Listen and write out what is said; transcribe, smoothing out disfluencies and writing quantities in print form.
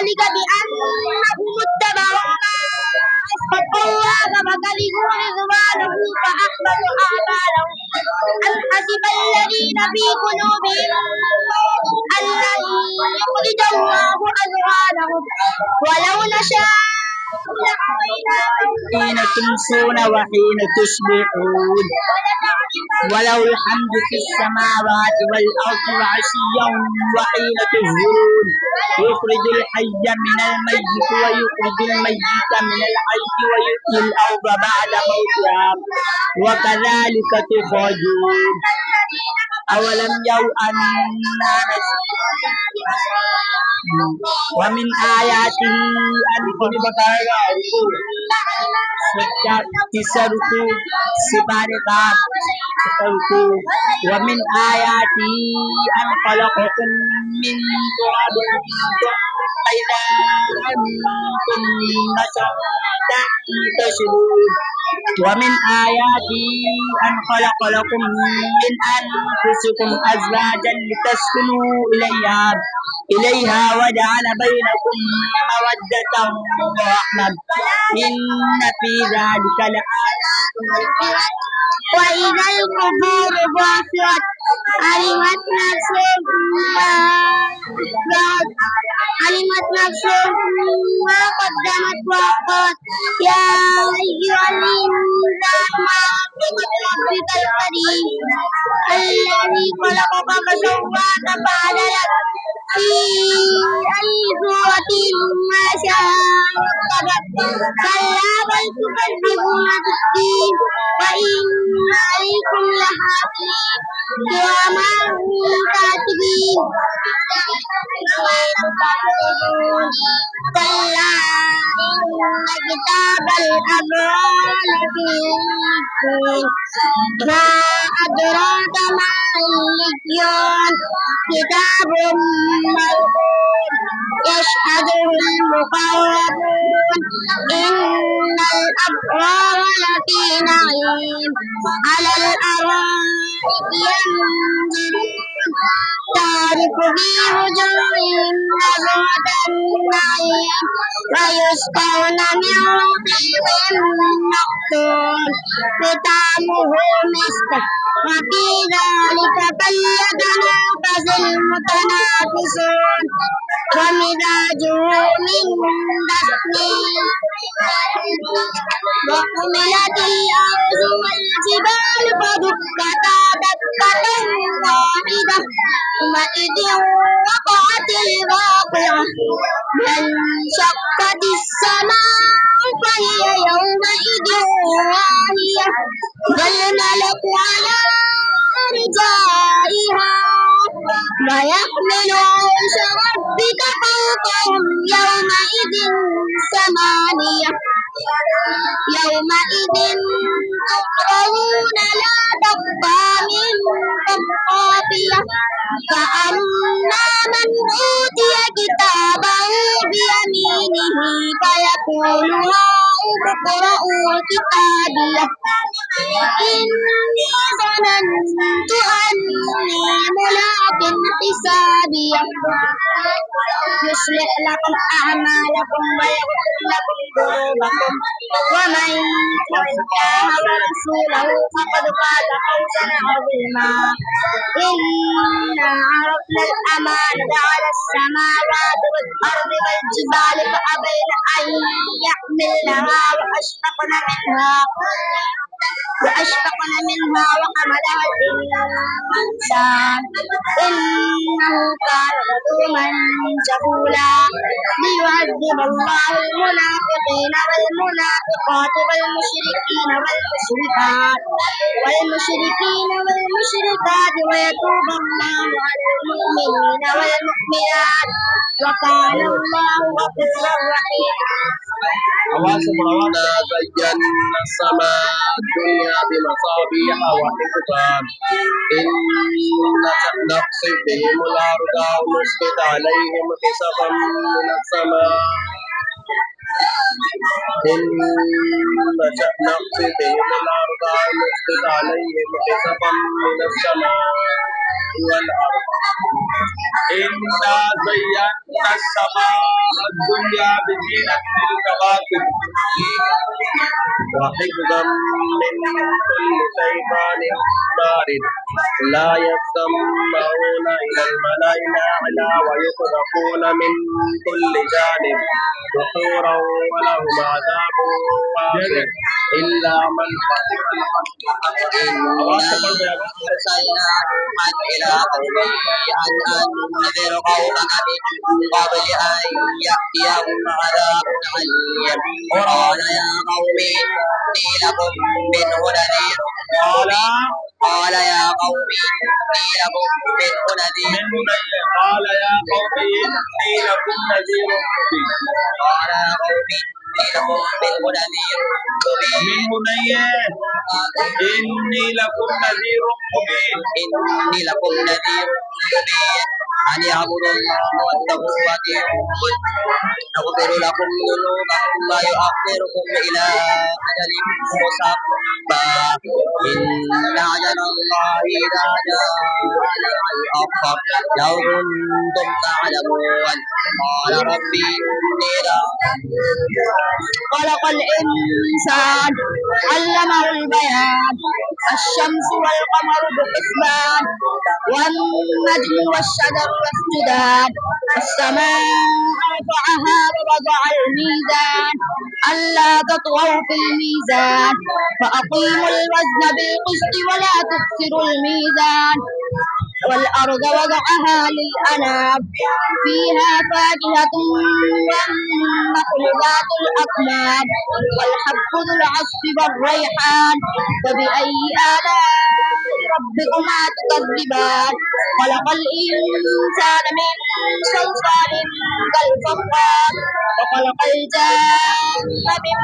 ذلك بأنهم اتبعوا ما أسخط الله فكرهوا رضوانه فأحبط أعمالهم أم حسب الذين في قلوبهم مرض أن لن يخرج الله أضغانهم ولو نشاء حين تمسون وحين تصبحون وله الحمد في السماوات والأرض وعشيا وحين تظهرون يخرج الحي من الميت ويخرج الميت من الحي ويحيي الأرض بعد موتها وكذلك تخرجون أولم يروا أنا ومن آياته أن ومن آياته أن خلقكم من تراب ثم إذا أنتم بشر تنتشرون ومن آياته أن خلق لكم من أنفسكم أزواجا لتسكنوا إليها وجعل بينكم مودة ورحمة إن في ذلك لآيات وإذا القبور بعثرت علمت نفس ما قدمت وأخرت يا أيها الإنسان ما غرك بربك الكريم الذي خلقك فسواك فعدلك في أي صورة ما شاء ركبك كلا بل تكذبون بالدين وإن عليكم لحافظين كراما كاتبين كلا إن كتاب الأبرار لفي عليين ما أدراك ما عليون كتاب مرقوم يشهده المقربون إن الأبرار لفي نعيم على الأرائك ينظرون تعرف في وجوههم نظرة النعيم ويسقون من رحيق مختوم ختامه مسك وفي ذلك فليتنافس المتنافسون ومزاجه من تسنيم وحملت الأرض والجبال فدكتا دكة واحدة يومئذ وقعت الواقعة وانشقت السماء فهي يومئذ واهية والملك على أرجائها ويحمل عرش ربك فوقهم يومئذ ثمانية يومئذ تعرضون لا تخفى منكم خافية فأما من أوتي كتابه بيمينه فيقول هاؤم اقرءوا كتابيه إني ظننت أني ملاق حسابيه يصلح لكم أعمالكم ويغفر لكم ذنوبكم ومن يطع الله ورسوله فقد فاز فوزا عظيما إنا عرضنا الأمانة على السماوات والأرض والجبال فأبين أن يحملنها وأشفقن منها وحملها الإنسان إنه كان ظلوما جهولا ليعذب الله المنافقين والمنافقات والمشركات ويتوب الله على المؤمنين والمؤمنات وكان الله غفورا رحيما. إنا زينا السماء الدنيا بمصابيح وحفظا إن نقصف بهم الأرض أو نسقط عليهم كسفا من السماء إن نقصف بهم الأرض أو نسقط عليهم كسفا من السماء والأرض إنا زينا السماء الدنيا بزينة الكواكب وحفظا من كل شيطان مارد لا يسمعون إلى الملأ الأعلى ويقذفون من كل جانب دحورا ولهم عذاب واصب إلا من خطف إنا أرسلنا نوحا إلى قومه أن أنذر قومك من قبل أن يأتيهم عذاب عليم قال يا قوم إني لكم منه نذير قال يا قوم إني لكم منه نذير قال يا قوم إني لكم نذير مبين قال يا قوم إني لكم منه نذير مبين إني لكم نذير مبين إني لكم نذير مبين أن اعبدوا الله واتقوه وأطيعون يغفر لكم ذنوبكم ويؤخركم إلى أجل مسمى إن أجل الله إذا جاء لا يؤخر لو كنتم تعلمون قال ربي إني لا خلق الإنسان علمه البيان الشمس والقمر بحسبان والنجم والشجر يسجدان والسماء رفعها ووضع الميزان ألا تطغوا في الميزان فأقيموا الوزن بالقسط ولا تخسروا الميزان والأرض وضعها للأنام فيها فاكهة والنخل ذات الأكمام والحب ذو العصف والريحان فبأي آلاء ربكما تكذبان خلق الإنسان من صلصال كالفخار وخلق الجان من